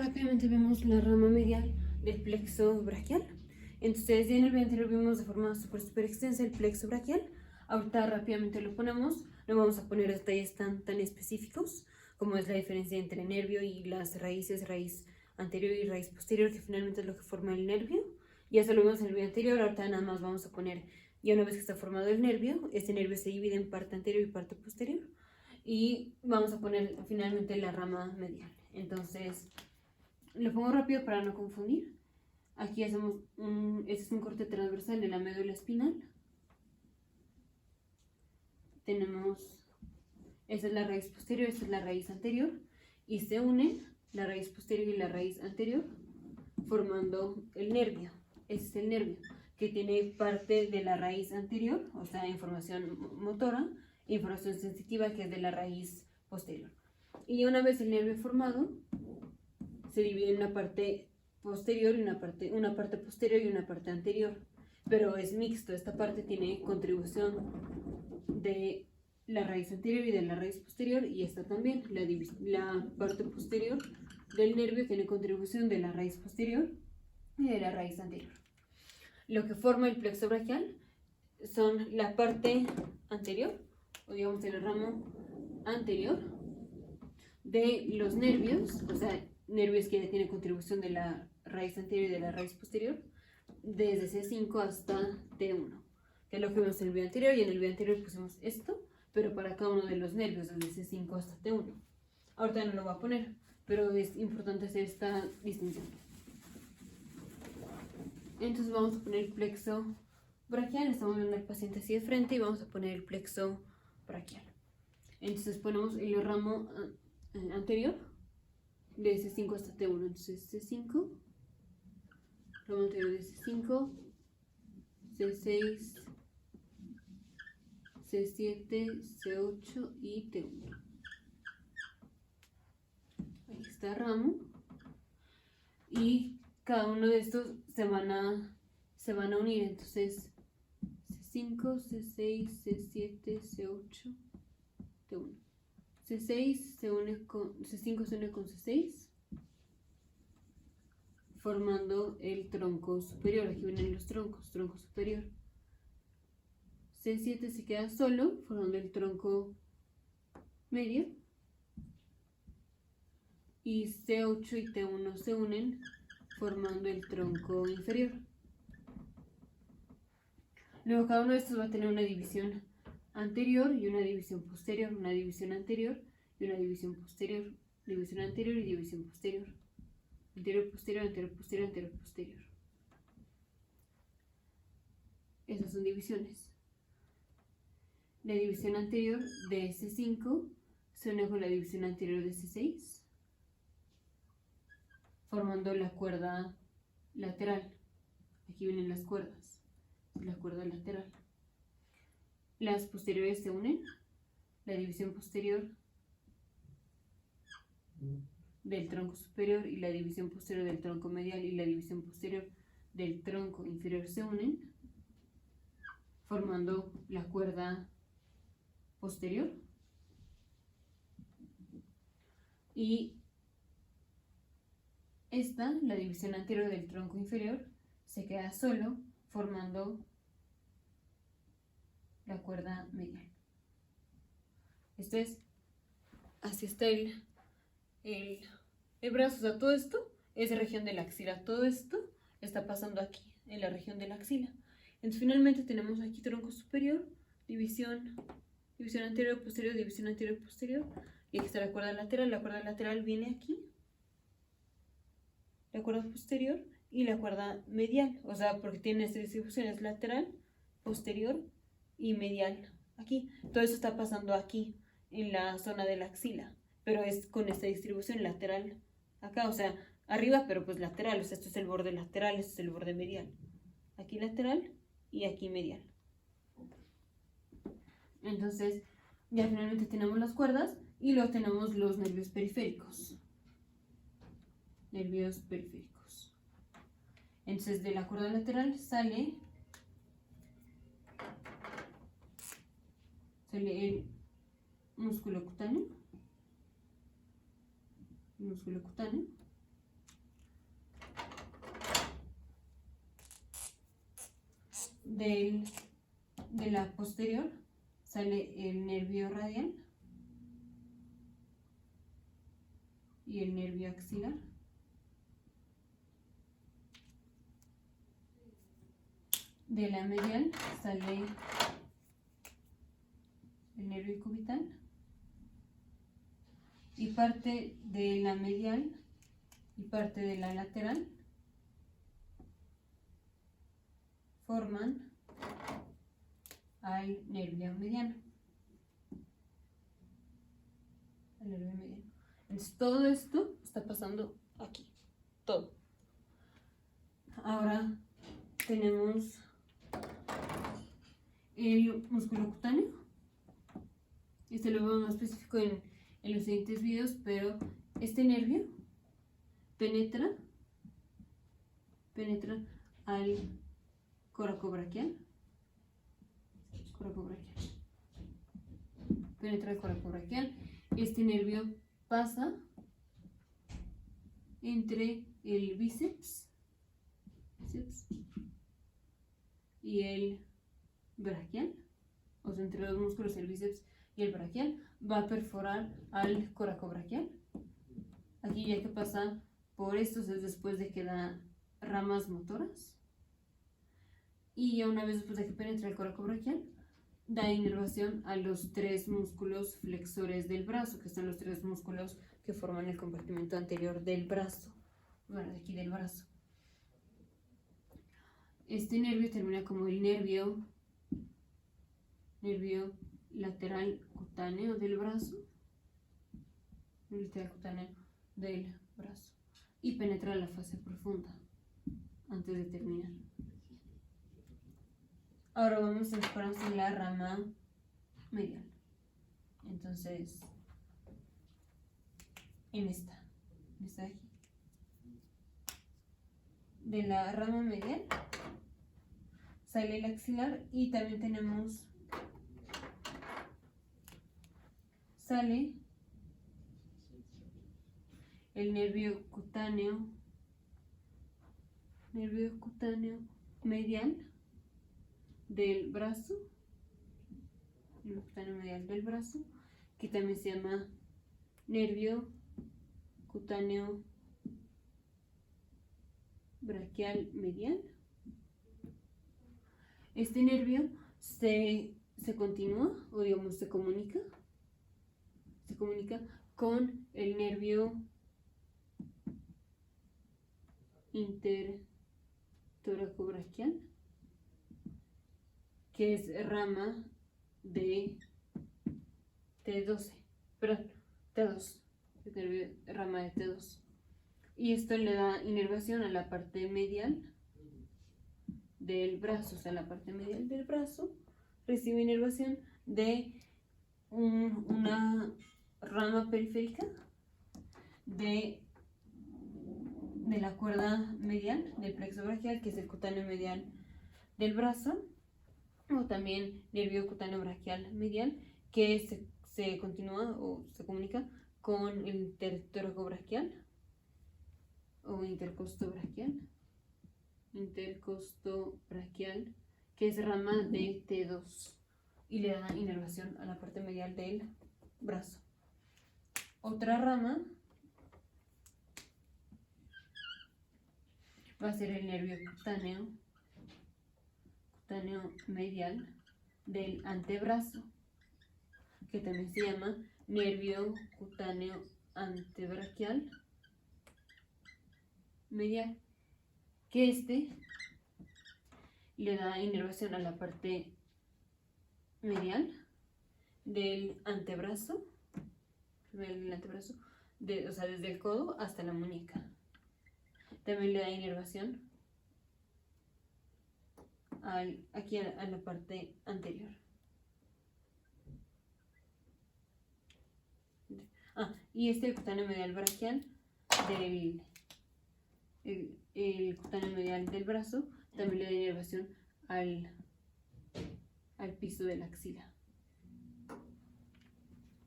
rápidamente vemos la rama medial del plexo braquial. Entonces, ya en el video anterior vimos de forma súper extensa el plexo braquial. Ahorita rápidamente lo ponemos. No vamos a poner detalles tan específicos como es la diferencia entre nervio y las raíces, raíz anterior y raíz posterior, que finalmente es lo que forma el nervio. Ya eso lo vimos en el video anterior. Ahorita nada más vamos a poner, ya una vez que está formado el nervio, este nervio se divide en parte anterior y parte posterior. Y vamos a poner finalmente la rama medial. Entonces, lo pongo rápido para no confundir. Aquí hacemos este es un corte transversal de la médula espinal. Tenemos, esta es la raíz posterior, esta es la raíz anterior. Y se unen la raíz posterior y la raíz anterior formando el nervio. Este es el nervio, que tiene parte de la raíz anterior, o sea, información motora, e información sensitiva, que es de la raíz posterior. Y una vez el nervio formado, se divide en una parte posterior y una parte posterior y una parte anterior, pero es mixto. Esta parte tiene contribución de la raíz anterior y de la raíz posterior, y esta también, la parte posterior del nervio tiene contribución de la raíz posterior y de la raíz anterior. Lo que forma el plexo braquial son la parte anterior, o digamos el ramo anterior de los nervios, o sea, nervios que ya tienen contribución de la raíz anterior y de la raíz posterior, desde C5 hasta T1, que es lo que vimos en el video anterior, y en el video anterior pusimos esto, pero para cada uno de los nervios, desde C5 hasta T1. Ahorita no lo voy a poner, pero es importante hacer esta distinción. Entonces vamos a poner el plexo braquial. Estamos viendo al paciente así de frente y vamos a poner el plexo braquial. Entonces ponemos el ramo anterior de C5 hasta T1. Entonces C5, ramo anterior de C5, C6, C7, C8 y T1. Ahí está ramo. Y cada uno de estos se van a unir. Entonces C5, C6, C7, C8, T1. C6 se une con C5, se une con C6, formando el tronco superior. Aquí vienen los troncos, tronco superior. C7 se queda solo, formando el tronco medio. Y C8 y T1 se unen, formando el tronco inferior. Luego cada uno de estos va a tener una división anterior y una división posterior, una división anterior y una división posterior, división anterior y división posterior, anterior, posterior, anterior, posterior, anterior, posterior. Esas son divisiones. La división anterior de C5 se une con la división anterior de C6, formando la cuerda lateral. Aquí vienen las cuerdas, la cuerda lateral. Las posteriores se unen, la división posterior del tronco superior y la división posterior del tronco medial y la división posterior del tronco inferior se unen, formando la cuerda posterior. Y esta, la división anterior del tronco inferior, se queda solo, formando la cuerda medial. Esto es, así está el brazo. O sea, todo esto es región de la axila. Todo esto está pasando aquí, en la región de la axila. Entonces finalmente tenemos aquí tronco superior, división anterior, posterior, división anterior, posterior. Y aquí está la cuerda lateral. La cuerda lateral viene aquí, la cuerda posterior y la cuerda medial, o sea, porque tiene esta distribución, es lateral, posterior y medial. Aquí, todo eso está pasando aquí, en la zona de la axila, pero es con esta distribución lateral acá, o sea, arriba, pero pues lateral, o sea, esto es el borde lateral, esto es el borde medial. Aquí lateral y aquí medial. Entonces, ya finalmente tenemos las cuerdas y luego tenemos los nervios periféricos. Nervios periféricos. Entonces de la cuerda lateral sale el músculo cutáneo, de la posterior sale el nervio radial y el nervio axilar. De la medial sale el nervio cubital y parte de la medial y parte de la lateral forman al nervio mediano. Entonces todo esto está pasando aquí, todo. Ahora tenemos el músculo cutáneo. Este lo veo más específico en los siguientes videos, pero este nervio penetra al coracobraquial. Penetra el coracobraquial. Este nervio pasa entre el bíceps y el braquial, o sea, entre los músculos, el bíceps y el braquial, va a perforar al coracobraquial. Aquí ya que pasa por estos es después de que da ramas motoras, y ya una vez después de que penetra el coracobraquial da inervación a los 3 músculos flexores del brazo, que son los 3 músculos que forman el compartimento anterior del brazo, bueno, de aquí del brazo. Este nervio termina como el nervio lateral cutáneo del brazo, y penetra la fase profunda antes de terminar. Ahora vamos a enfocarnos en la rama medial. Entonces, en esta de aquí. De la rama medial sale el axilar y también tenemos, sale el nervio cutáneo medial del brazo, que también se llama nervio cutáneo braquial medial. Este nervio se continúa, o digamos se comunica con el nervio intertoracobraquial, que es rama de T2, rama de T2. Y esto le da inervación a la parte medial del brazo, o sea, la parte medial del brazo recibe inervación de una rama periférica de la cuerda medial del plexo braquial, que es el cutáneo medial del brazo, o también nervio cutáneo braquial medial, que se continúa o se comunica con el intertoracobraquial o intercostobraquial, que es rama de T2 y le da inervación a la parte medial del brazo. Otra rama va a ser el nervio cutáneo medial del antebrazo, que también se llama nervio cutáneo antebraquial medial, que le da inervación a la parte medial del antebrazo, o sea, desde el codo hasta la muñeca. También le da inervación aquí a la parte anterior. Y el cutáneo medial braquial el cutáneo medial del brazo también le da inervación al piso de la axila.